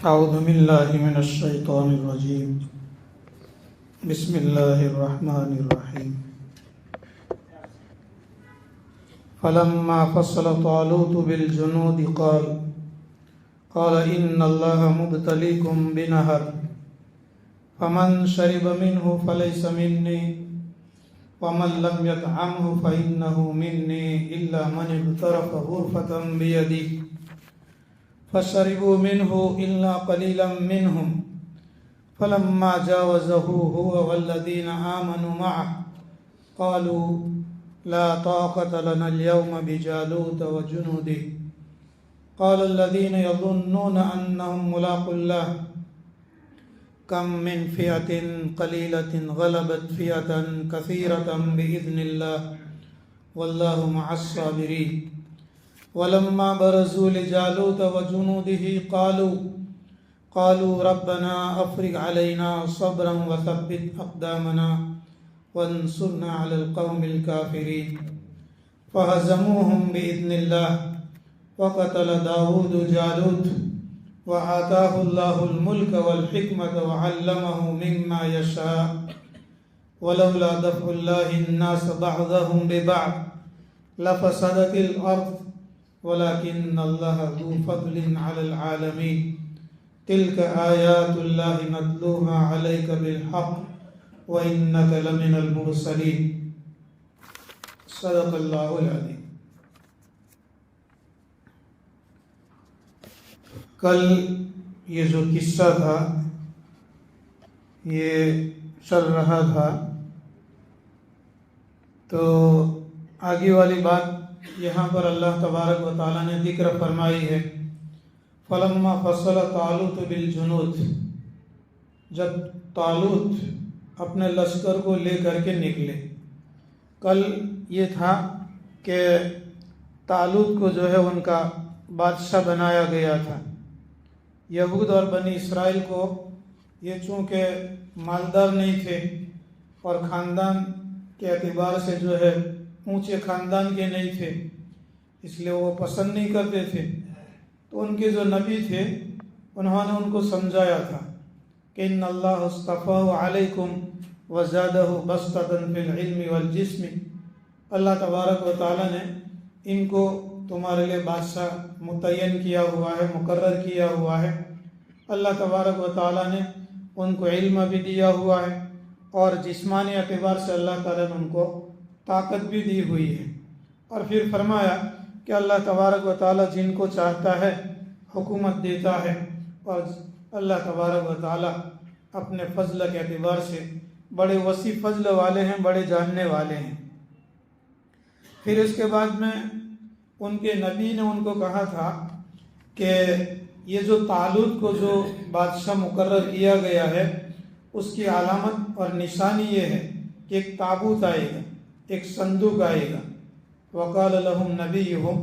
أعوذ بالله من الشيطان الرجيم بسم الله الرحمن الرحيم فلما فصل طالوت بالجنود قال إن الله مبتليكم بنهر فمن شرب منه فليس مني ومن لم يطعمه فإنه مني إلا من اغترف غرفة بيده فشربوا منه إلا قليلا منهم فلما جاوزه هو والذين آمنوا معه قالوا لا طاقة لنا اليوم بجالوت وجنوده قال الذين يظنون أنهم ملاقو الله كم من فئة قليلة غلبت فئة كثيرة بإذن الله والله مع الصابرين ولما برزوا لجالوت وجنوده قالوا ربنا أفرغ علينا صبرا وثبت أقدامنا وانصرنا على القوم الكافرين فهزموهم بإذن الله وقتل داود جالوت وآتاه الله الملك والحكمة وعلمه مما يشاء ولولا دفع الله الناس بعضهم ببعض لفسدت الأرض ولكن الله ذو فضل على العالمين تلك آيات الله نتلوها عليك بالحق وإنك لمن المرسلين صدق الله العظيم۔ کل یہ جو قصہ تھا یہ چل رہا تھا، تو آگے والی بات یہاں پر اللہ تبارک و تعالیٰ نے ذکر فرمائی ہے، فلما فصل طالوت بالجنود، جب طالوت اپنے لشکر کو لے کر کے نکلے۔ کل یہ تھا کہ طالوت کو جو ہے ان کا بادشاہ بنایا گیا تھا۔ یہود اور بنی اسرائیل کو یہ چونکہ مالدار نہیں تھے اور خاندان کے اعتبار سے جو ہے اونچے خاندان کے نہیں تھے، اس لیے وہ پسند نہیں کرتے تھے، تو ان کے جو نبی تھے انہوں نے ان کو سمجھایا تھا کہ ان اللہ اصطفاہ علیکم وزادہ بسطۃ فی العلم والجسم، اللہ تبارک و تعالیٰ نے ان کو تمہارے لیے بادشاہ متعین کیا ہوا ہے، مقرر کیا ہوا ہے۔ اللہ تبارک و تعالیٰ نے ان کو علم بھی دیا ہوا ہے اور جسمانی اعتبار سے اللہ تعالیٰ نے ان کو طاقت بھی دی ہوئی ہے۔ اور پھر فرمایا کہ اللہ تبارک و تعالیٰ جن کو چاہتا ہے حکومت دیتا ہے، اور اللہ تبارک و تعالیٰ اپنے فضل کے اعتبار سے بڑے وسیع فضل والے ہیں، بڑے جاننے والے ہیں۔ پھر اس کے بعد میں ان کے نبی نے ان کو کہا تھا کہ یہ جو طالوت کو جو بادشاہ مقرر کیا گیا ہے اس کی علامت اور نشانی یہ ہے کہ ایک تابوت آئے گا، ایک صندوق آئے گا۔ وقال لهم نبیہم،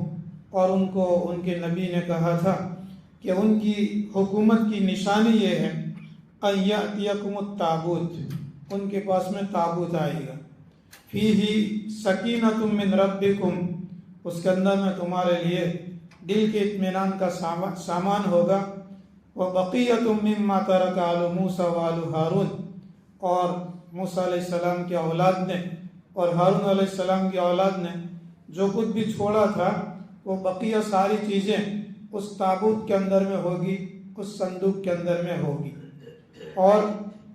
اور ان کو ان کے نبی نے کہا تھا کہ ان کی حکومت کی نشانی یہ ہے ان یأتیکم التابوت، ان کے پاس میں تابوت آئے گا، فیہ سکینۃ من ربکم، اس کے اندر میں تمہارے لیے دل کے اطمینان کا سامان ہوگا، وبقیۃ مما ترک آل موسیٰ وآل ہارون، اور موسیٰ علیہ السلام کی اولاد نے اور ہارون علیہ السلام کی اولاد نے جو کچھ بھی چھوڑا تھا وہ بقیہ ساری چیزیں اس تابوت کے اندر میں ہوگی، اس صندوق کے اندر میں ہوگی۔ اور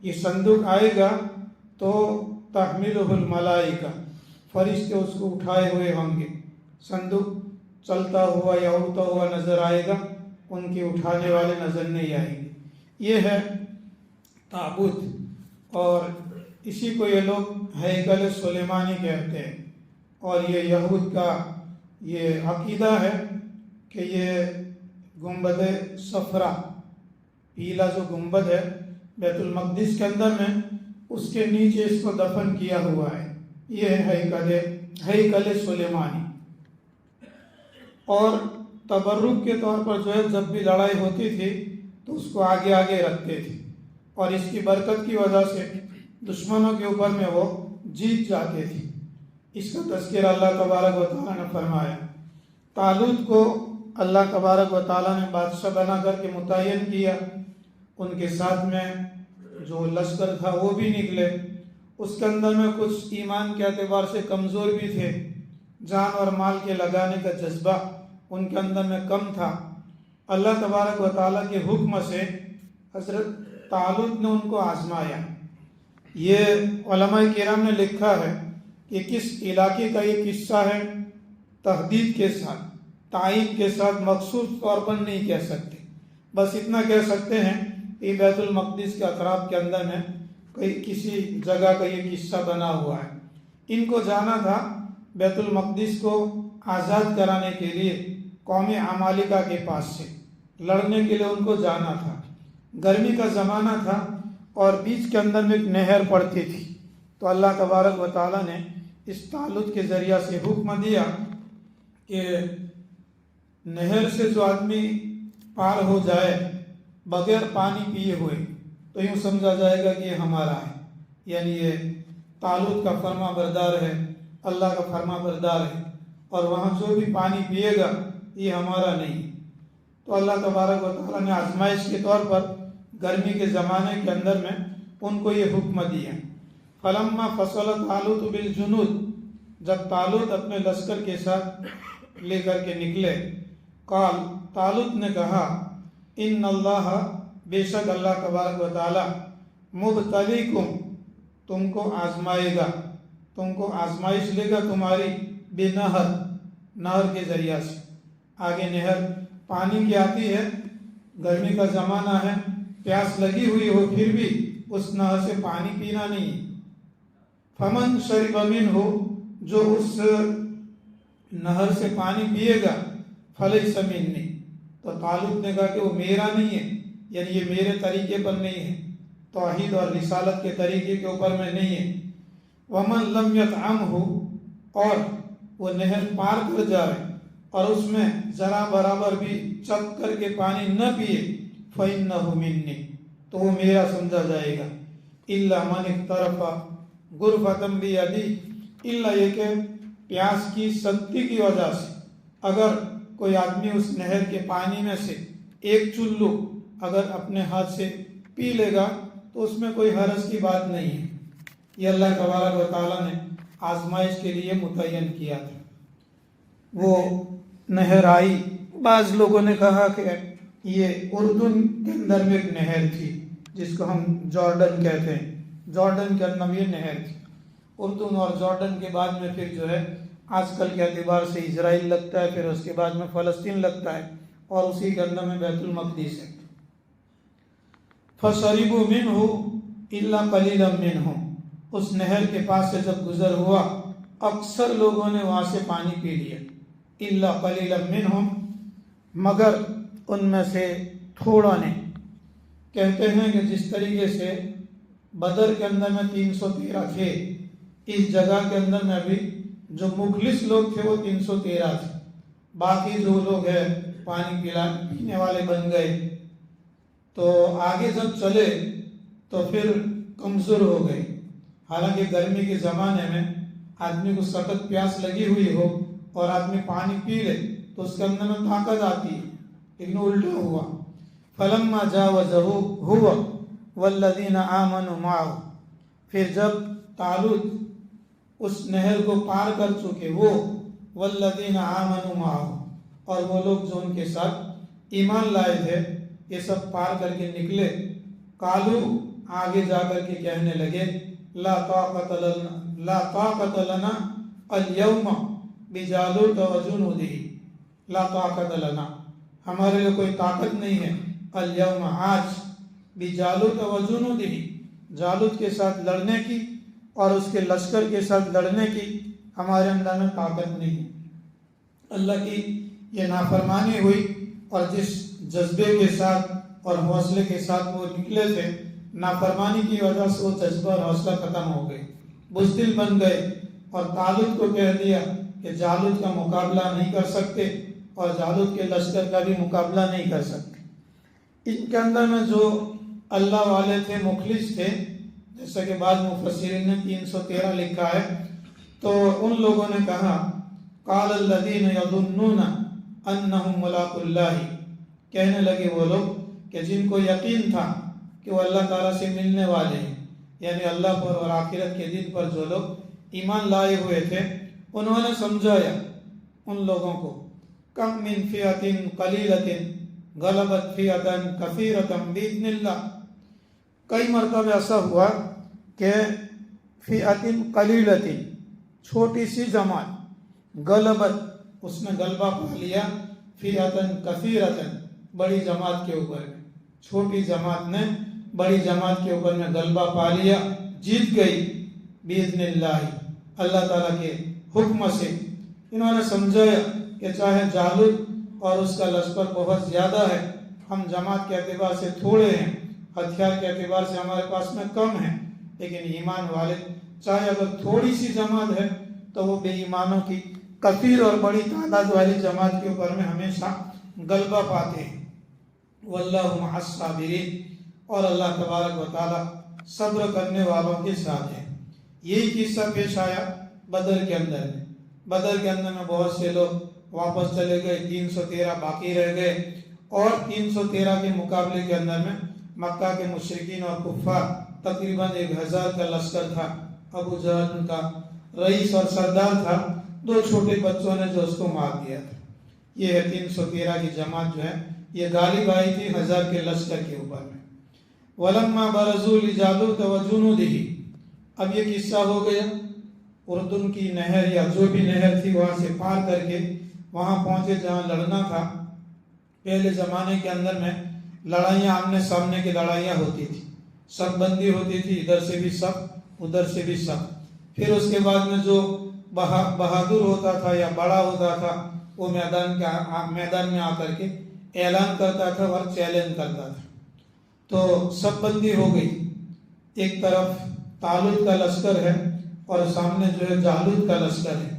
یہ صندوق آئے گا تو تحملہ الملائکہ، فرشتے اس کو اٹھائے ہوئے ہوں گے، صندوق چلتا ہوا یا اڑتا ہوا نظر آئے گا، ان کے اٹھانے والے نظر نہیں آئیں گے۔ یہ ہے تابوت، اور اسی کو یہ لوگ ہیکل سلیمانی کہتے ہیں، اور یہ یہود کا یہ عقیدہ ہے کہ یہ گنبد صفرا، پیلا جو گنبد ہے بیت المقدس کے اندر میں، اس کے نیچے اس کو دفن کیا ہوا ہے۔ یہ ہے ہیکل سلیمانی۔ اور تبرک کے طور پر جو ہے جب بھی لڑائی ہوتی تھی تو اس کو آگے آگے رکھتے تھے، اور اس کی برکت کی وجہ سے دشمنوں کے اوپر میں وہ جیت جاتے تھے۔ اس کا تذکرہ اللہ تبارک و تعالیٰ نے فرمایا۔ طالوت کو اللہ تبارک و تعالیٰ نے بادشاہ بنا کر کے متعین کیا، ان کے ساتھ میں جو لشکر تھا وہ بھی نکلے، اس کے اندر میں کچھ ایمان کے اعتبار سے کمزور بھی تھے، جان اور مال کے لگانے کا جذبہ ان کے اندر میں کم تھا۔ اللہ تبارک و تعالیٰ کے حکم سے حضرت طالوت نے ان کو آزمایا۔ یہ علماء کرام نے لکھا ہے کہ کس علاقے کا یہ قصہ ہے، تحدید کے ساتھ، تعین کے ساتھ مخصوص طور پر نہیں کہہ سکتے، بس اتنا کہہ سکتے ہیں کہ بیت المقدس کے اطراف کے اندر میں کسی جگہ کا یہ قصہ بنا ہوا ہے۔ ان کو جانا تھا بیت المقدس کو آزاد کرانے کے لیے قوم عمالقہ کے پاس سے لڑنے کے لیے ان کو جانا تھا۔ گرمی کا زمانہ تھا اور بیچ کے اندر میں ایک نہر پڑتی تھی، تو اللہ تبارک و تعالیٰ نے اس طالوت کے ذریعہ سے حکم دیا کہ نہر سے جو آدمی پار ہو جائے بغیر پانی پیے ہوئے تو یوں سمجھا جائے گا کہ یہ ہمارا ہے، یعنی یہ طالوت کا فرما بردار ہے، اللہ کا فرما بردار ہے، اور وہاں جو بھی پانی پیے گا یہ ہمارا نہیں۔ تو اللہ تبارک و تعالیٰ نے آزمائش کے طور پر گرمی کے زمانے کے اندر میں ان کو یہ حکم دیا۔ فلما فصل طالوت بالجنود، جب طالوت اپنے لشکر کے ساتھ لے کر کے نکلے، قال، طالوت نے کہا، ان اللہ، بے شک اللہ تبارک و تعالیٰ، مبتلیکم، تم کو آزمائے گا، تم کو آزمائش لے گا تمہاری، بنہر، نہر کے ذریعہ سے۔ آگے نہر پانی کی آتی ہے، گرمی کا زمانہ ہے، پیاس لگی ہوئی ہو پھر بھی اس نہر سے پانی پینا نہیں۔ فمن شرب منہ، جو اس نہر سے پانی پیے گا، فلیس منی، تو طالوت نے کہا کہ وہ میرا نہیں ہے، یعنی یہ میرے طریقے پر نہیں ہے، توحید اور رسالت کے طریقے کے اوپر میں نہیں ہے۔ ومن لم یطعمہ، اور وہ نہر پار کر جائے اور اس میں ذرا برابر بھی چکھ کر کے پانی نہ پیے، فإنہ منی، تو وہ میرا سمجھا جائے گا۔ الا من اقترف غرفۃ بیدی، الا یہ کہ پیاس کی سختی کی وجہ سے اگر کوئی آدمی اس نہر کے پانی میں سے ایک چلو اگر اپنے ہاتھ سے پی لے گا تو اس میں کوئی حرج کی بات نہیں ہے۔ یہ اللہ تبارک و تعالیٰ نے آزمائش کے لیے متعین کیا تھا۔ وہ نہر آئی، بعض لوگوں نے کہا کہ یہ اردن کے اندر میں ایک نہر تھی جس کو ہم جارڈن کہتے ہیں، جارڈن کے اندر یہ نہر تھی۔ اردن اور جارڈن کے بعد میں پھر جو ہے آج کل کے اعتبار سے اسرائیل لگتا ہے، پھر اس کے بعد میں فلسطین لگتا ہے، اور اسی کے اندر میں بیت المقدس ہے۔ فَشَرِبُوا مِنْهُ إِلَّا قَلِيلًا مِنْهُمْ، اس نہر کے پاس سے جب گزر ہوا اکثر لوگوں نے وہاں سے پانی پی لیا، إِلَّا قَلِيلًا مِنْهُمْ، مگر ان میں سے تھوڑا نے۔ کہتے ہیں کہ جس طریقے سے بدر کے اندر میں 313 تھے، اس جگہ کے اندر میں بھی جو مخلص لوگ تھے وہ 313 تھے، باقی جو لوگ ہیں پانی پینے والے بن گئے۔ تو آگے جب چلے تو پھر کمزور ہو گئے، حالانکہ گرمی کے زمانے میں آدمی کو سخت پیاس لگی ہوئی ہو اور آدمی پانی پی لے تو اس کے اندر میں طاقت آتی ہے، لیکن الٹا ہوا۔ فلما جاوزہ هو والذین آمنوا معه، پھر جب طالوت اس نہر کو پار کر چکے، وہ والذین آمنوا معه، اور وہ لوگ جو ان کے ساتھ ایمان لائے تھے، یہ سب پار کر کے نکلے، قالو، آگے جا کر کے کہنے لگے، لا طاقت لنا اليوم بجالوت وجنودہ، لا طاقت لنا، ہمارے لیے کوئی طاقت نہیں ہے، اليوم، آج، بجالوت وجنودہ، جالوت کے ساتھ لڑنے کی اور اس کے لشکر کے ساتھ لڑنے کی ہمارے اندر میں طاقت نہیں ہے۔ اللہ کی یہ نافرمانی ہوئی، اور جس جذبے کے ساتھ اور حوصلے کے ساتھ وہ نکلے تھے، نافرمانی کی وجہ سے وہ جذبہ اور حوصلہ ختم ہو گئے، بزدل بن گئے، اور طالوت کو کہہ دیا کہ جالوت کا مقابلہ نہیں کر سکتے اور جالوت کے لشکر کا بھی مقابلہ نہیں کر سکتے۔ ان کے اندر میں جو اللہ والے تھے، مخلص تھے، جیسا کہ بعض مفسرین نے 313 لکھا ہے، تو ان لوگوں نے کہا، قال الذین یظنون अन्नहुम मुलाकुल्लाह, कहने लगे वो लोग कि जिनको यकीन था कि वो अल्लाह ताला से मिलने वाले हैं, यानी अल्लाह पर और आखिरत के दिन पर जो लोग ईमान लाए हुए थे, उन्होंने समझाया उन लोगों को, कम मिन फियतिन कलीलतिन गलबत फियतन कसीरतन बिइज़्निल्लाह। कई मरतबे ऐसा हुआ कि फियतिन कलीलतिन, छोटी सी जमात, गलबत, उसने गलबा पा लिया, फियतन कसीरतन, बड़ी जमात के ऊपर में, छोटी जमात ने बड़ी जमात के ऊपर में गलबा पा लिया, जीत गई, बिइज़्निल्लाह, अल्लाह ताला के हुक्म से। इन्होंने समझाया कि चाहे जालूत और उसका लश्कर बहुत ज़्यादा है, हम जमात के एतबार से थोड़े हैं, हथियार के एतबार से हमारे पास में कम है, लेकिन ईमान वाले चाहे अगर थोड़ी सी जमात है तो वो बेईमानों की कसीर और बड़ी तादाद वाली जमात के ऊपर में हमेशा गलबा पाते हैं। वल्लाहु मअस साबिरीन, और अल्लाह तबारक व तआला सब्र करने वालों के साथ है। यही किस्सा पेश आया बदर के अंदर में। बदर के अंदर में बहुत से लोग वापस चले गए, 313 बाकी रह गए, और 313 के मुकाबले के अंदर में मक्का के मुशरिकीन और कुफ्फार तकरीबन 1000 का लश्कर था। अबू जहल उनका रईस और सरदार था, 2 छोटे बच्चों ने जो उसको मार दिया था। ये है 313 की जमात जो है ये गालिब आई थी 1000 के लश्कर के ऊपर में। वलम्मा बरज़ू लिजालूत व जुनूदिही, अब ये किस्सा हो गया उर्दुन की नहर या जो भी नहर थी वहाँ से पार करके वहाँ पहुँचे जहाँ लड़ना था। पहले ज़माने के अंदर में लड़ाइयाँ आमने सामने की लड़ाइयाँ होती थी, सब बंदी होती थी, इधर से भी सब उधर से भी सब। फिर उसके बाद में जो बहादुर होता था या बड़ा होता था वो मैदान में आकर के ऐलान करता था और चैलेंज करता था। तो सब बंदी हो गई, एक तरफ तालूत का लश्कर है और सामने जो है जालूत का लश्कर है।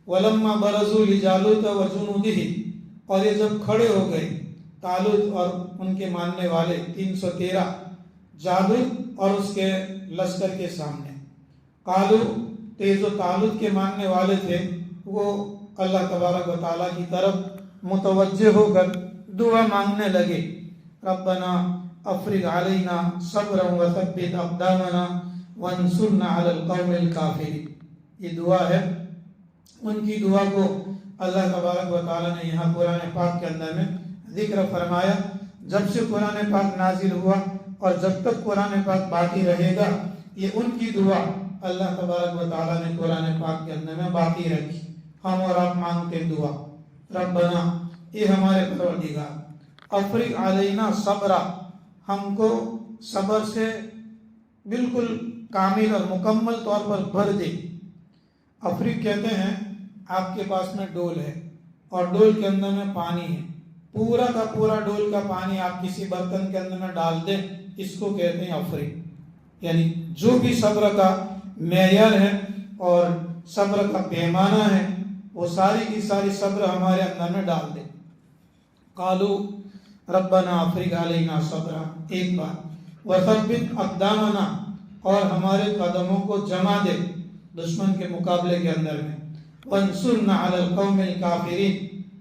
वलम्मा बरज़ू लिजालूत व जुनूदिही, और ये जब खड़े हो गए तालूत और उनके मानने वाले 313 जालूत और उसके लश्कर के सामने, कालू, तो जो तालूत के मानने वाले थे वो अल्लाह तबारक व तआला की तरफ मुतवज्जे होकर दुआ मांगने लगे, रब्बना अफ्रिग अलैना सब्रन व सब्बित अक़दामना वंसुरना अलल क़ौमिल काफ़िरीन। ये दुआ है, उनकी दुआ को अल्लाह तबारक व तआला ने यहाँ कुरान पाक के अंदर में जिक्र फरमाया। जब से कुरान पाक नाजिल हुआ और जब तक कुरान पाक बाकी रहेगा, ये उनकी दुआ अल्लाह तबारक व तआला ने कुरान पाक के अंदर में बाकी रखी। हम और आप मांगते दुआ, रब्बना, ये हमारे परवरदिगार, अफ्रिग अलैना सब्रा, हमको सब्र से बिल्कुल कामिल और मुकम्मल तौर पर भर दे। अफ्रिग कहते हैं आपके पास में डोल है और डोल के अंदर में पानी है, पूरा का पूरा डोल का पानी आप किसी बर्तन के अंदर में डाल दें, इसको कहते हैं अफ्रिग। यानी जो भी सब्र का मेयार है और सब्र का पैमाना है वो सारी की सारी सब्र हमारे अंदर में डाल दे। कालू रब्बना अफ्रिग अलैना सब्रा, एक बार, वसब्बित अक़दामना, और हमारे कदमों को जमा दे दुश्मन के मुकाबले के अंदर में, वंसुरना अलल क़ौमिल काफ़िरीन,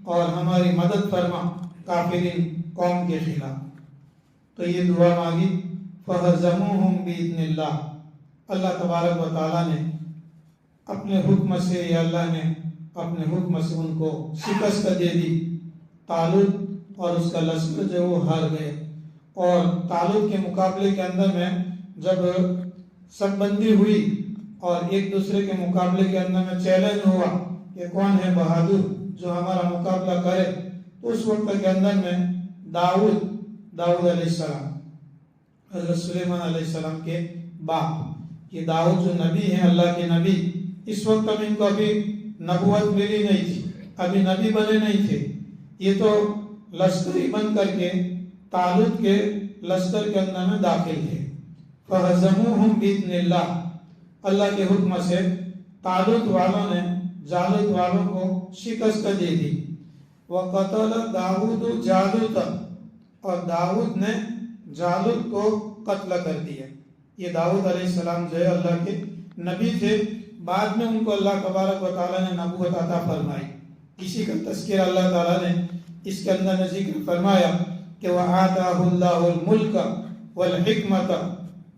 और हमारी मदद फरमा काफिरीन कौम के खिलाफ। तो ये दुआ मांगी, फहज़मूहुम बिइज़्निल्लाह, अल्लाह तबारक व तआला ने अपने हुक्म से, या अल्लाह ने अपने हुक्म से उनको शिकस्त दे दी। तालूत और उसका लश्कर जो वो हार गए। और तालूत के मुकाबले के अंदर में जब सब बंदी हुई और एक दूसरे के मुकाबले के अंदर में चैलेंज हुआ कि कौन है बहादुर जो हमारा मुकाबला करे, तो उस वक्त के अंदर में दाऊद अलैहिस्सलाम, हज़रत सुलेमान अलैहिस्सलाम के बाप, ये दाऊद जो नबी हैं, अल्लाह के नबी, इस वक्त तक इनको अभी नबूवत मिली नहीं थी, अभी नबी बने नहीं थे। ये तो लश्करी बन करके तालूत के लश्कर के अंदर में दाखिल थे। फहज़मूहुम बिइज़्निल्लाह, अल्लाह के हुक्म से तालूत वालों ने जालूत वालों को शिकस्त दे दी। वक़तल दाऊद जालूत, और दाऊद ने जालूत को कत्ल कर दिया। ये दाऊद अलैहिस्सलाम जो है अल्लाह के नबी थे, बाद में उनको अल्लाह तबारक व तआला ने नबूवत अता फरमाई। किसी का तज़किरा अल्लाह ताला ने इसके अंदर में जिक्र फरमाया कि वआताहुल्लाहुल मुल्क वल हिकमत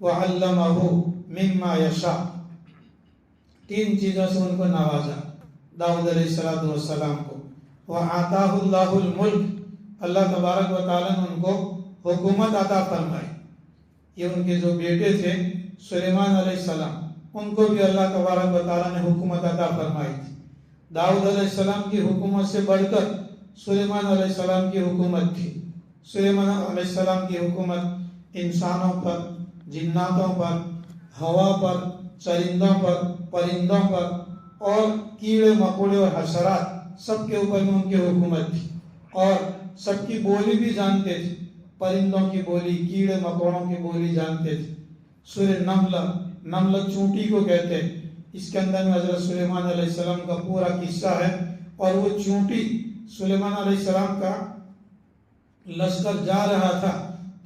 वअल्लमहु मिम्मा यशा। 3 चीज़ों से उनको नवाजा दाऊद अलैहिस्सलाम को। वआताहुल्लाहुल मुल्क, अल्लाह तबारक व तआला ने उनको हुकूमत अता फरमाई। ये उनके जो बेटे थे सुलेमान अलैहिस्सलाम, उनको भी अल्लाह तबारक व तआला ने हुकूमत अता फरमाई थी। दाऊद अलैहिस्सलाम की हुकूमत से बढ़कर सुलेमान अलैहिस्सलाम की हुकूमत थी। सुलेमान अलैहिस्सलाम की हुकूमत इंसानों पर, जिन्नातों पर, हवा पर, चरिंदों पर, परिंदों पर और कीड़े मकोड़े और हशरात सबके ऊपर में उनकी हुकूमत थी। और सबकी बोली भी जानते थे, परिंदों की बोली, कीड़े मकोड़ों की बोली जानते थे। सूरह नमल चूंटी को कहते हैं। इसके अंदर में हजरत सुलेमान अलैहिस्सलाम का पूरा किस्सा है। और वो चूंटी सुलेमान अलैहिस्सलाम का लश्कर जा रहा था,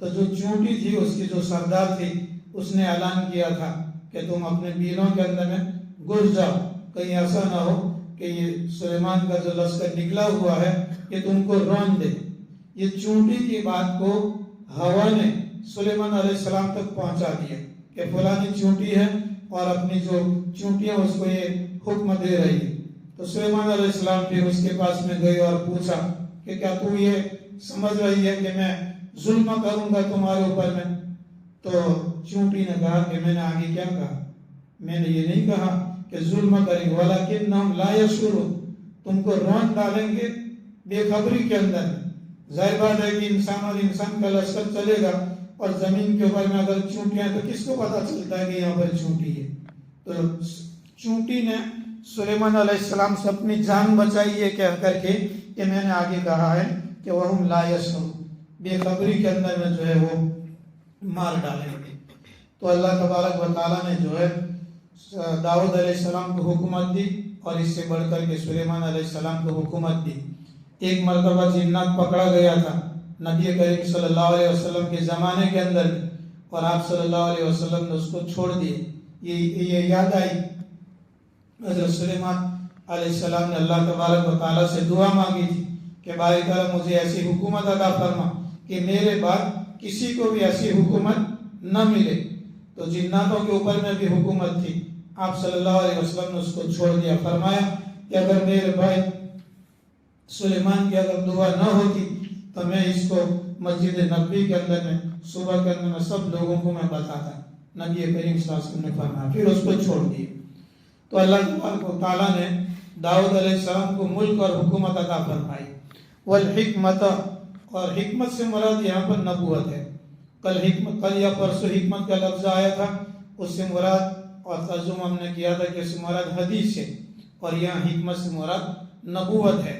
तो जो चूंटी थी उसकी जो सरदार थी उसने ऐलान किया था कि तुम अपने बीलों के अंदर में घुस जाओ, कहीं ऐसा ना हो कि ये सुलेमान का जो लश्कर निकला हुआ है ये तुमको रौंद दे। ये चूंटी की बात को हवा ने सुलेमान अलैहिस्सलाम तक पहुंचा दिया कि फलानी चूंटी है और अपनी जो चूंटियां उसको ये हुक्म दे रही है। तो सुलेमान अलैहिस्सलाम फिर उसके पास में गए और पूछा कि क्या तू ये समझ रही है कि मैं जुल्म करूंगा तुम्हारे ऊपर में? तो चूंटी ने कहा कि मैंने आगे क्या कहा, मैंने ये नहीं कहा कि जुल्म करेंगे, वलाकिन्नहुम ला यशऊरून, तुमको रौंद डालेंगे बेखबरी के अंदर में। जाहिर बात है कि इंसान और इंसान का लश्कर चलेगा और जमीन के ऊपर में अगर चूंटियां, तो किसको पता चलता है कि यहाँ पर चूंटी है? तो चूंटी ने सुलेमान अलैहिस्सलाम से अपनी जान बचाई ये कह करके कि मैंने आगे कहा है कि वहुम ला यशऊरून, बेखबरी के अंदर में जो है वो मार डालेंगे। तो अल्लाह तबारक व तआला ने जो है दाऊद अलैहिस्सलाम को हुकूमत दी और इससे बढ़कर के सुलेमान अलैहिस्सलाम को हुकूमत दी। एक मरतबा जिन्नात पकड़ा गया था नबी करीम सल्लल्लाहु अलैहि वसल्लम के ज़माने के अंदर में, और आप सल्लल्लाहु अलैहि वसल्लम ने उसको छोड़ दिए। ये याद आई, हज़रत सुलेमान अलैहिस्सलाम ने अल्लाह तबारक व तआला से दुआ मांगी थी कि बारी ताला मुझे ऐसी हुकूमत अता फरमा कि मेरे बाद किसी को भी ऐसी हुकूमत न मिले। तो जिन्नातों के ऊपर में भी हुकूमत थी, आप सल्लल्लाहु अलैहि वसल्लम ने उसको छोड़ दिया। फरमाया कि अगर मेरे भाई सुलेमान की अगर दुआ न होती तो मैं इसको मस्जिद नबी के अंदर में सुबह के अंदर में सब लोगों को मैं बताता। नबी करीम सल्लल्लाहु अलैहि वसल्लम ने फरमाया, फिर उसको छोड़ दिए। तो अल्लाह ताला ने दाऊद अलैहिस्सलाम को मुल्क और हुकूमत अता फरमाई। वल हिकमत, और हिकमत से मुराद यहाँ पर नबूवत है। कल या परसों हिकमत का लफ्ज आया था, उससे मुराद और तर्जुमा हमने किया था कि उससे मुराद हदीस है, और यहाँ हिकमत से मुराद नबूवत है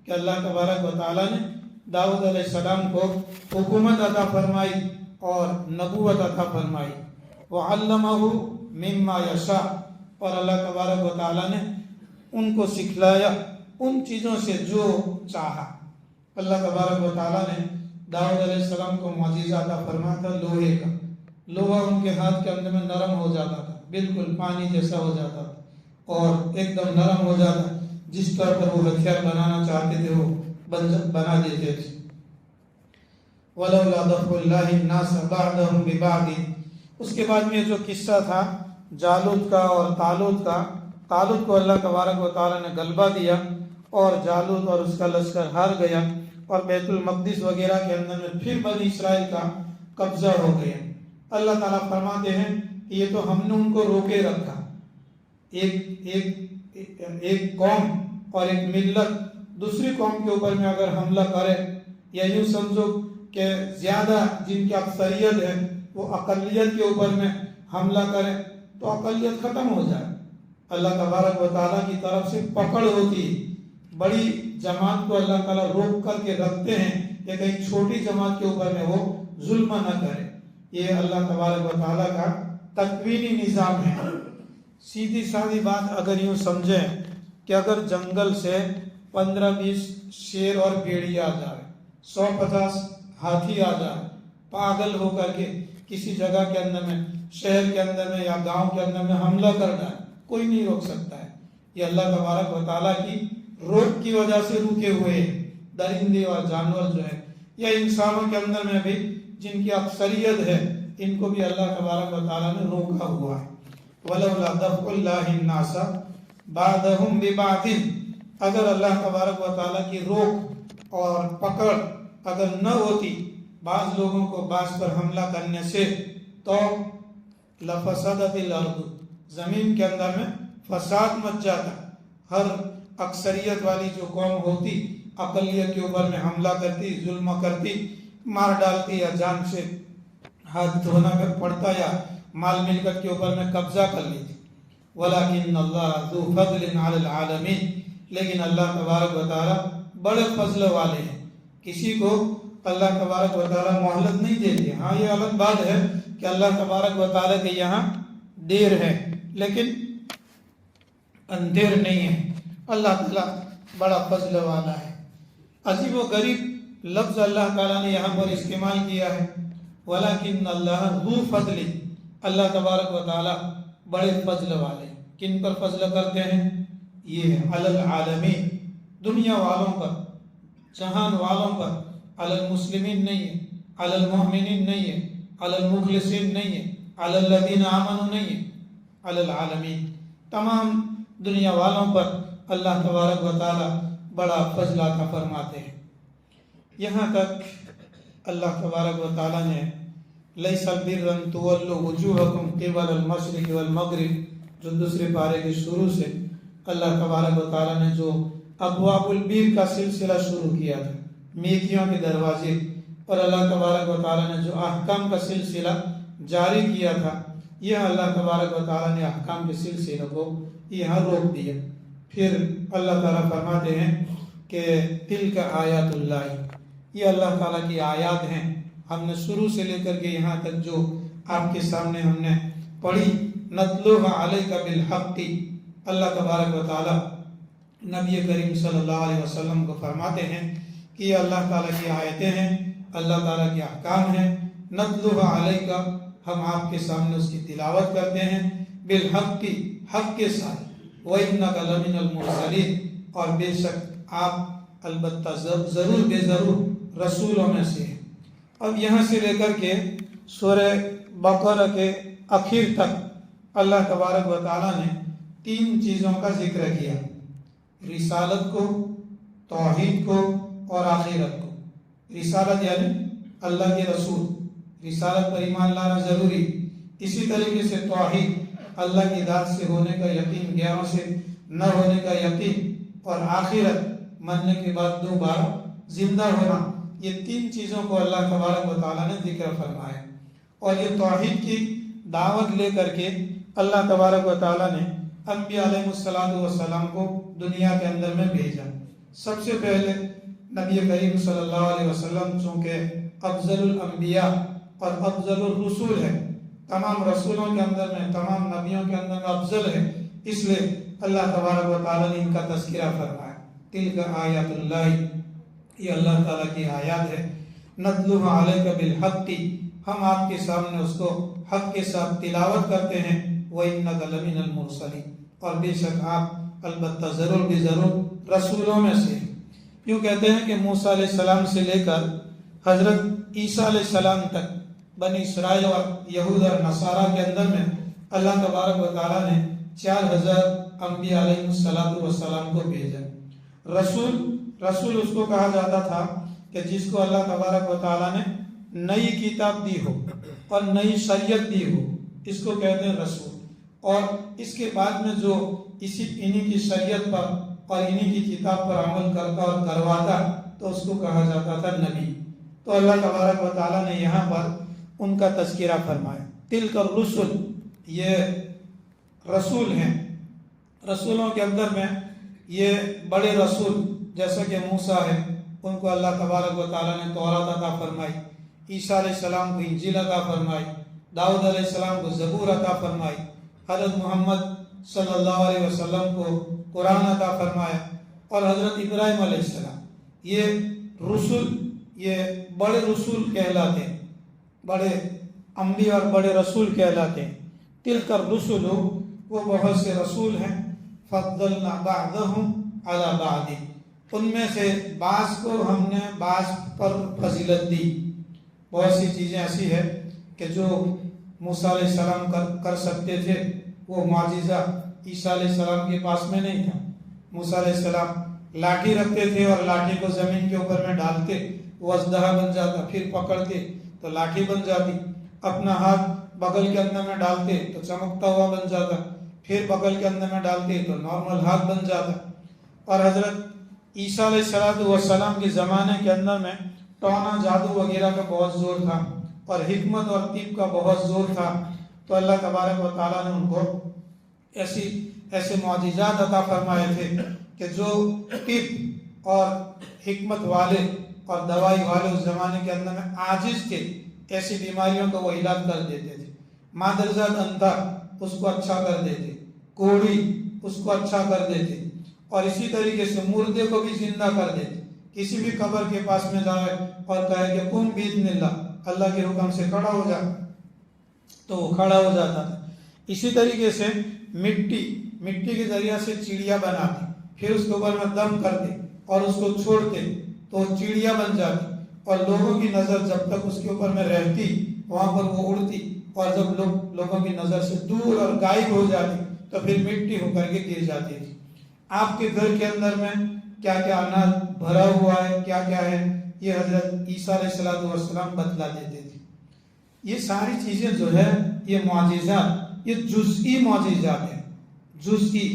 कि अल्लाह तबारक व तआला ने दाऊद अलैहिस्सलाम को हुकूमत अता फरमाई और नबूवत अता फरमाई। वअल्लमहु मिम्मा यशा, और अल्लाह तबारक व तआला ने उनको सिखलाया उन चीज़ों से जो चाहा। अल्लाह तबारक व तआला ने दाऊद अलैहिस्सलाम को मौजिज़ा अता फरमाया था लोहे का। लोहा उनके हाथ के अंदर में नरम हो जाता था, बिल्कुल पानी जैसा हो जाता था और एकदम नरम हो जाता, जिस तौर पर वो हथियार बनाना चाहते थे वो बना देते थे। वलौला दफ़ुल्लाहि अन्नास बअदहुम बिबअद, उसके बाद में जो किस्सा था जालूत का और तालूत का। तालूत को अल्लाह तबारक व तआला ने गलबा दिया और जालूत और उसका लश्कर हार गया, और बैतुल मक़दिस वगैरह के अंदर में फिर बनी इस्राइल का कब्जा हो गया। अल्लाह ताला फरमाते हैं कि ये तो हमने उनको रोके रखा। एक कौम और एक मिल्लत दूसरी कौम के ऊपर में अगर हमला करे, या यूँ समझो कि ज़्यादा जिनकी अक्सरियत है वो अक़लियत के ऊपर में हमला करे, तो अक़लियत ख़त्म हो जाए। अल्लाह तबारक व तआला की तरफ से पकड़ होती है। बड़ी जमात को अल्लाह ताला रोक करके रखते हैं कि कहीं छोटी जमात के ऊपर में वो जुल्म न करे। ये अल्लाह तबारक व तआला का तकवीनी निज़ाम है। सीधी सादी बात अगर यूँ समझें कि अगर जंगल से 15-20 शेर और भेड़िया आ जाए, 150 हाथी आ जाए, पागल होकर के किसी जगह के अंदर में, शहर के अंदर में या गांव के अंदर में हमला कर डाले, कोई नहीं रोक सकता है। ये अल्लाह तबारक व तआला की रोग की वजह से रुके हुए हैं, दरिंदे और जानवर जो है, या इंसानों के अंदर में भी जिनकी अक्सरियत है, इनको भी अल्लाह तबारक व तआला ने रोका हुआ है। वलौला दफ़्उल्लाहि अन्नासा बादहुम बिबादिन, अगर अल्लाह तबारक व तआला की रोक और पकड़ अगर न होती बाज लोगों को बाज पर हमला करने से, तो लफसदतिल अर्द, जमीन के अंदर में फसाद मच जाता। हर अक्सरियत वाली जो कौम होती अकलियत के ऊपर में हमला करती, जुल्म करती, मार डालती, या जान से हाथ धोना पड़ता, या माल मिलकत के ऊपर में कब्जा कर लेती। वलाकिन अल्लाह ज़ू फज़लिन अलल आलमीन, लेकिन अल्लाह तबारक व तआला बड़े फजल वाले हैं, किसी को अल्लाह तबारक व तआला मोहलत नहीं देते। हाँ, ये अलग बात है कि अल्लाह तबारक व तआला के यहाँ देर है, लेकिन अंधेर नहीं है। अल्लाह ताला बड़ा फजल वाला है। अजीब व गरीब लफ्ज़ अल्लाह ताला ने यहाँ पर इस्तेमाल किया है, वलाकिन अल्लाह ज़ू फज़ली, अल्लाह तबारक व तआला बड़े फजल वाले। किन पर फजल करते हैं? ये अलल आलमीन, दुनिया वालों पर, जहान वालों पर। अलल मुस्लिमीन नहीं है, अलल मोमिनीन नहीं है, अलल मुखलिसीन नहीं है, अलल लदीन आमनु नहीं है, अलल आलमीन, तमाम दुनिया वालों पर अल्लाह तबारक व तआला बड़ा फजल अता फरमाते हैं। यहाँ तक अल्लाह तबारक व तआला ने लैसल बिर्र अन तुवल्लू वुजूहकुम क़िबलल मशरिक़ वल मग़रिब, जो दूसरे पारे के शुरू से अल्लाह तबारक व तआला ने जो अबवाबुल बीर का सिलसिला शुरू किया था, नेकियों के दरवाजे, और अल्लाह तबारक व तआला ने जो अहकाम का सिलसिला जारी किया था, यह अल्लाह तबारक व तआला ने अहकाम के सिलसिले को यहाँ रोक दिया। फिर अल्लाह ताला फरमाते हैं कि तिल्का आयातुल्लाह, ये अल्लाह ताला की आयात हैं। हमने शुरू से लेकर के यहाँ तक जो आपके सामने हमने पढ़ी, नतलुहा अलैका बिल हक़्क़ि, अल्लाह तबारक व तआला नबी करीम सल्लल्लाहु अलैहि वसल्लम को फरमाते हैं कि ये अल्लाह ताला की आयतें हैं, अल्लाह ताला के अहकाम हैं। नतलुहा अलैका, हम आपके सामने उसकी तिलावत करते हैं, बिल हक़्क़ि, हक़ के साथ, व इन्नका लमिनल मुरसलीन, और बेशक आप अलबत्ता ज़रूर बेज़रूर रसूलों में से हैं। अब यहाँ से लेकर के सूरह बकरा के आखिर तक अल्लाह तबारक व तआला ने 3 चीज़ों का जिक्र किया, रिसालत को, तौहीद को और आखिरत को। रिसालत यानी अल्लाह के रसूल, रिसालत पर ईमान लाना ज़रूरी। इसी तरीके से तौहीद, अल्लाह की दात से होने का यकीन, गैरों से न होने का यकीन, और आखिरत, मरने के बाद दोबारा जिंदा होना। ये 3 चीज़ों को अल्लाह तबारक व तआला ने जिक्र फरमाया, और ये तौहीद की दावत लेकर के अल्लाह तबारक व तआला ने अंबिया अलैहिस्सलातु वस्सलाम को दुनिया के अंदर में भेजा। सबसे पहले नबी करीम सल्लल्लाहु अलैहि वसल्लम, चूँकि अफजलुल अंबिया और अफजलुर रसूल है, तमाम रसूलों के अंदर में, तमाम नबियों के अंदर में अफजल है, इसलिए अल्लाह तबारक व तआला ने इनका तज़किरा फरमाया। तिल्का आयातुल्लाह, ये अल्लाह ताला की आयत है। नतलुहा अलैका बिल हक़्क़ि, हम आपके सामने उसको हक़ के साथ तिलावत करते हैं। व इन्नका लमिनल मुरसलीन, और बेशक आप अलबत्ता ज़रूर बेज़रूर रसूलों में से। यूँ कहते हैं कि मूसा अलैहिस्सलाम से लेकर हज़रत ईसा अलैहिस्सलाम तक बनी इसराइल और यहूद और नसारा के अंदर में अल्लाह तबारक व तआला ने 4000 अंबिया अलैहिस्सलातु वस्सलाम को भेजा। रसूल उसको कहा जाता था कि जिसको अल्लाह तबारक व तआला ने नई किताब दी हो और नई शरीयत दी हो, इसको कहते हैं रसूल। और इसके बाद में जो इन्हीं की शरीयत पर और इन्हीं की किताब पर अमल करता और करवाता, तो उसको कहा जाता था नबी। तो अल्लाह तबारक व तआला ने यहाँ पर उनका तज़किरा फरमाया। तिलका रुसुल, ये रसूल हैं। रसूलों के अंदर में ये बड़े रसूल जैसा कि मूसा है, उनको अल्लाह तबारक व तआला ने तौरात अता फरमाई, ईसा अलैहिस्सलाम को इंजील अता फरमाई, दाऊद अलैहिस्सलाम को ज़बूर अता फरमाई, हज़रत मोहम्मद सल्लल्लाहु अलैहि वसल्लम को कुरान अता फरमाया, और हज़रत इब्राहिम अलैहिस्सलाम, ये रसूल, ये बड़े रसूल कहलाते हैं, बड़े अंबिया और बड़े रसूल कहलाते हैं। तिलका रुसुल, वो बहुत से रसूल हैं। फद्दलना बअदहुम अला बादी, उनमें से बास को हमने बास पर फजीलत दी। बहुत सी चीज़ें ऐसी है कि जो मूसा अलैहिस्सलाम कर सकते थे, वो मुआजिज़ा ईसा अलैहिस्सलाम के पास में नहीं था। मूसा अलैहिस्सलाम लाठी रखते थे और लाठी को ज़मीन के ऊपर में डालते, वो अजदहा बन जाता, फिर पकड़ते तो लाठी बन जाती। अपना हाथ बगल के अंदर में डालते तो चमकता हुआ बन जाता, फिर बगल के अंदर में डालते तो नॉर्मल हाथ बन जाता। और हज़रत ईसा अलैहिस्सलाम के ज़माने के अंदर में टोना जादू वगैरह का बहुत ज़ोर था और हिकमत और तिब का बहुत ज़ोर था। तो अल्लाह तबारक व तआला ने उनको ऐसे मौजिज़ात अता फरमाए थे कि जो तिब और हिकमत वाले और दवाई वाले उस ज़माने के अंदर में आजिज़ थे, ऐसी बीमारियों को वो इलाज कर देते थे। मादरजात अंधा उसको अच्छा कर देते, कोढ़ी उसको अच्छा कर देते, और इसी तरीके से मुर्दे को भी जिंदा कर देते। किसी भी कब्र के पास में जाए और कहे कि कुम बिइज़्निल्लाह, अल्लाह के हुक्म से खड़ा हो जा, तो वो खड़ा हो जाता था। इसी तरीके से मिट्टी के जरिया से चिड़िया बनाते, फिर उसके ऊपर में दम करते और उसको छोड़ते तो चिड़िया बन जाती, और लोगों की नज़र जब तक उसके ऊपर में रहती वहाँ पर वो उड़ती, और जब लोगों की नज़र से दूर और गायब हो जाती तो फिर मिट्टी होकर के गिर जाती थी। आपके घर के अंदर में क्या क्या अनाज भरा हुआ है, क्या क्या है, ये हजरत ईसा अलैहिस्सलाम बतला देते थे। ये सारी चीज़ें जो है ये मौजिज़ात, ये जुज़ई मौजिज़ात हैं, जुज़ई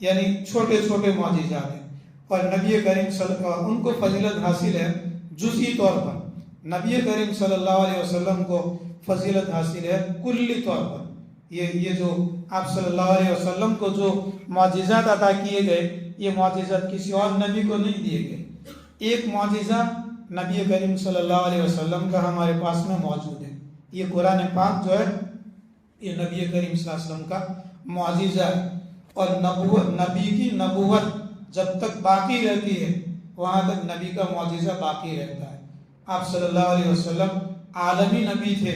यानी छोटे छोटे मौजिज़ात हैं। और नबी करीम उनको फजीलत हासिल है जुज़ई तौर पर, नबी करीम सल्लल्लाहु अलैहि वसल्लम को फजीलत हासिल है कुल्ली तौर पर। ये जो आप सल्लल्लाहु अलैहि वसल्लम को जो मौजिज़ात अता किए गए, ये मौजिज़ात किसी और नबी को नहीं दिए गए। एक मौजिज़ा नबी करीम सल्लल्लाहु अलैहि वसल्लम का हमारे पास में मौजूद है। ये कुरान पाक जो है ये नबी करीम सल्लल्लाहु अलैहि वसल्लम का मौजिज़ा है। और नबी की नबूवत जब तक बाकी रहती है वहाँ तक नबी का मौजिज़ा बाकी रहता है। आप सल्लल्लाहु अलैहि वसल्लम आलमी नबी थे,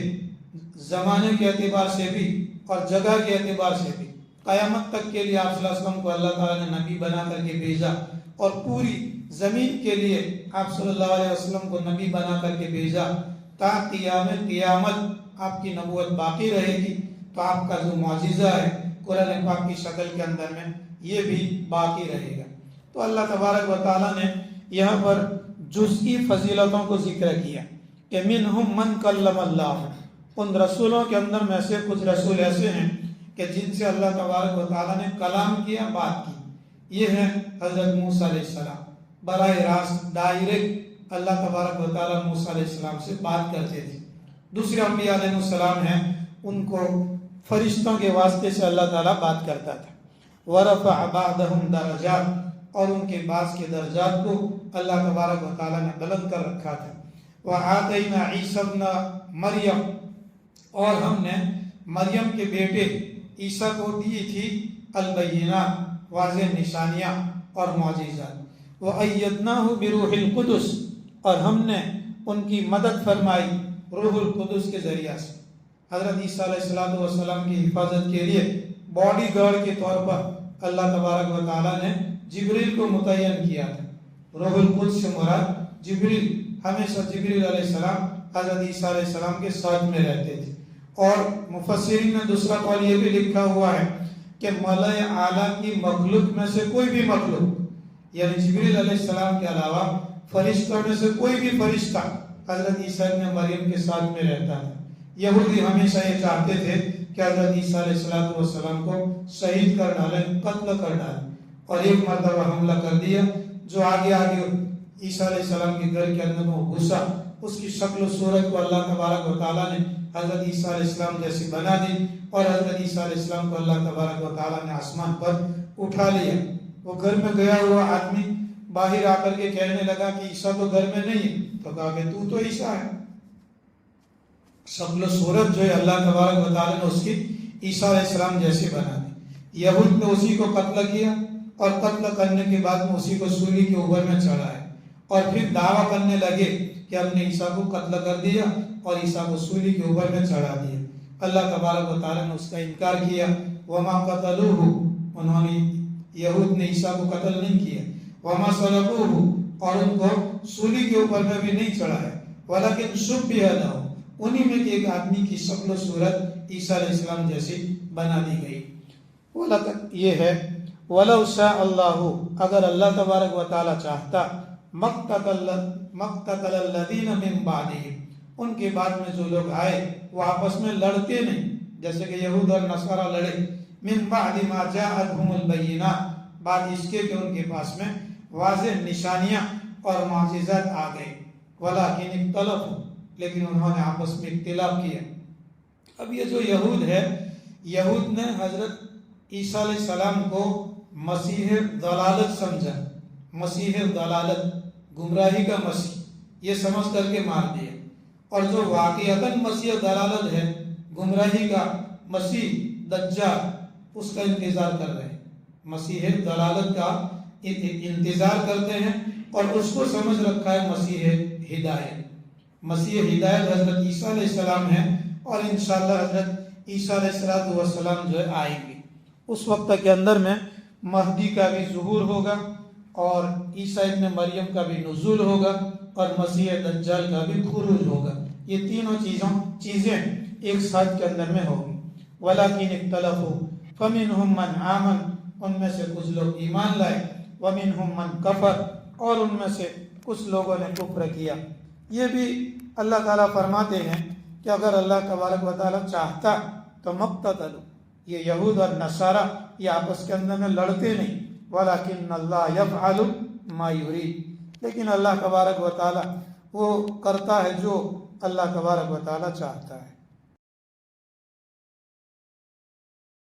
ज़माने के एतबार से भी और जगह के एतबार से भी। क़यामत तक के लिए आप सल्लल्लाहु अलैहि वसल्लम को अल्लाह ताला ने नबी बना करके भेजा, और पूरी ज़मीन के लिए आप सल्लल्लाहु अलैहि वसल्लम को नबी बना करके भेजा, ताकि क़यामत आपकी नबूवत बाकी रहेगी। तो आपका जो मौजिज़ा है कुरान पाक की शक्ल के अंदर में ये भी बाकी रहेगा। तो अल्लाह तबारक व तआला ने यहाँ पर जुज़ई फजीलतों को जिक्र किया कि मिनहुम मन कल्लमल्लाह, उन रसूलों के अंदर में से कुछ रसूल ऐसे हैं कि जिनसे अल्लाह तबारक व तआला ने कलाम किया, बात की। ये है हज़रत मूसा अलैहिस्सलाम, बराह रास्त डायरेक्ट अल्लाह तबारक व तआला मूसा अलैहिस्सलाम से बात करते थे। दूसरे अंबिया अलैहिस्सलाम हैं, उनको फरिश्तों के वास्ते से अल्लाह ताला बात करता था। वरफ़अ बअदहुम दरजात, और उनके बास के दर्जात को अल्लाह तबारक व तआला ने बुलंद कर रखा था। व आतैना ईसा इब्न मरियम, और हमने मरियम के बेटे ईसा को दी थी अल-बय्यिनात, वाज़ेह निशानियाँ और मौजिज़ात। व अय्यदनाहु बिरूहिल कुदुस, और हमने उनकी मदद फरमाई रूहुल कुदुस के ज़रिया से। हज़रत ईसा अलैहिस्सलाम की हिफाजत के लिए बॉडी गार्ड के तौर पर अल्लाह तबारक व तआला ने जिब्रील को मुतय्यन किया था। रूहुल कुद्स से मुराद जिब्रील, हमेशा जिब्रील अलैहिस्सलाम हज़रत ईसा अलैहिस्सलाम के साथ में रहते थे। और मुफस्सिरीन ने दूसरा कौल ये भी लिखा हुआ है कि मलाए आला की मखलूक में से कोई भी मखलूक, यानी जिब्रील अलैहिस्सलाम के अलावा फरिश्तों में से कोई भी फरिश्ता हज़रत ईसा इब्न मरियम के साथ में रहता था। यहूदी हमेशा ये चाहते थे कि हज़रत ईसा अलैहिस्सलाम को शहीद कर डालें, कत्ल कर डालें, और एक मरतबा हमला कर दिया। जो आगे ईसा अलैहिस्सलाम के घर के अंदर वो घुसा, उसकी शक्ल सूरत को अल्लाह तबारक व तआला ने हज़रत ईसा अलैहिस्सलाम जैसी बना दी, और हज़रत ईसा अलैहिस्सलाम को अल्लाह तबारक व तआला ने आसमान पर उठा लिया। वो घर में गया हुआ आदमी बाहर आकर के कहने लगा कि ईसा तो घर में नहीं है, तो कहा कि तू तो ईसा है। शक्ल सूरत जो है अल्लाह तबारक व तआला ने उसकी ईसा अलैहिस्सलाम जैसी बना दी। यहूद ने उसी को कत्ल किया, और कत्ल करने के बाद में उसी को सूली के ऊपर में चढ़ाया, और फिर दावा करने लगे कि हमने ईसा को कत्ल कर दिया और ईसा को सूली के ऊपर में चढ़ा दिया। अल्लाह तबारक व तआला ने उसका इनकार किया। वमा कतलूहु, उन्होंने यहूद ने ईसा को कत्ल नहीं किया, वमा सलबूहु, और उनको सूली के ऊपर में भी नहीं चढ़ाया, वलाकिन शुब्बिह लहु, उन्हीं में एक आदमी की शक्ल सूरत ईसा अलैहिस्सलाम जैसी बना दी गई। ये है वलौ शा अल्लाहु, अगर अल्लाह तबारक व तआला चाहता, मक्ततल लदीन मिन बादिही, उनके बाद में जो लोग आए वो आपस में लड़ते नहीं, जैसे कि यहूद और नसारा लड़े, मिन बादि मा जाअतहुमुल बय्यिनात, बाद इसके कि उनके पास में वाज़ेह निशानियां और माजिज़ात आ गए, वलाकिन इख्तलफू, लेकिन उन्होंने आपस में इख्तिलाफ किया। अब ये जो यहूद है, यहूद ने हजरत ईसा अलैहिस्सलाम को मसीह दलालत समझा, मसीह दलालत, गुमराही का मसीह, ये समझ करके मार दिया। और जो वाक़िअतन मसीह दलालत है, गुमराही का मसीह दज्जाल, उसका इंतजार कर रहे हैं, मसीह दलालत का इंतजार करते हैं, और उसको समझ रखा है मसीह हिदायत। मसीह हिदायत हजरत ईसा अलैहिस्सलाम है, और इंशाअल्लाह हजरत ईसा अलैहिस्सलाम जो है आएंगे। उस वक्त के अंदर में महदी का भी ज़ुहूर होगा, और ईसा इब्न मरियम का भी नुज़ूल होगा, और मसीह दज्जाल का भी खुरूज होगा। ये तीनों चीज़ें एक साथ के अंदर में होगी। वलाकिन इख्तलफू फमिनहुम मन आमन, उनमें से कुछ लोग ईमान लाए, वमिनहुम मन कफर, और उनमें से कुछ लोगों ने कुफ्र किया। ये भी अल्लाह ताला फरमाते हैं कि अगर अल्लाह तबारक व तआला चाहता तो मक्ततलू, ये यहूद और नसारा ये आपस के अंदर में लड़ते नहीं, वलाकिन अल्लाह यफ़अलु मा युरीद, लेकिन अल्लाह तबारक व तआला वो करता है जो अल्लाह तबारक व तआला चाहता है।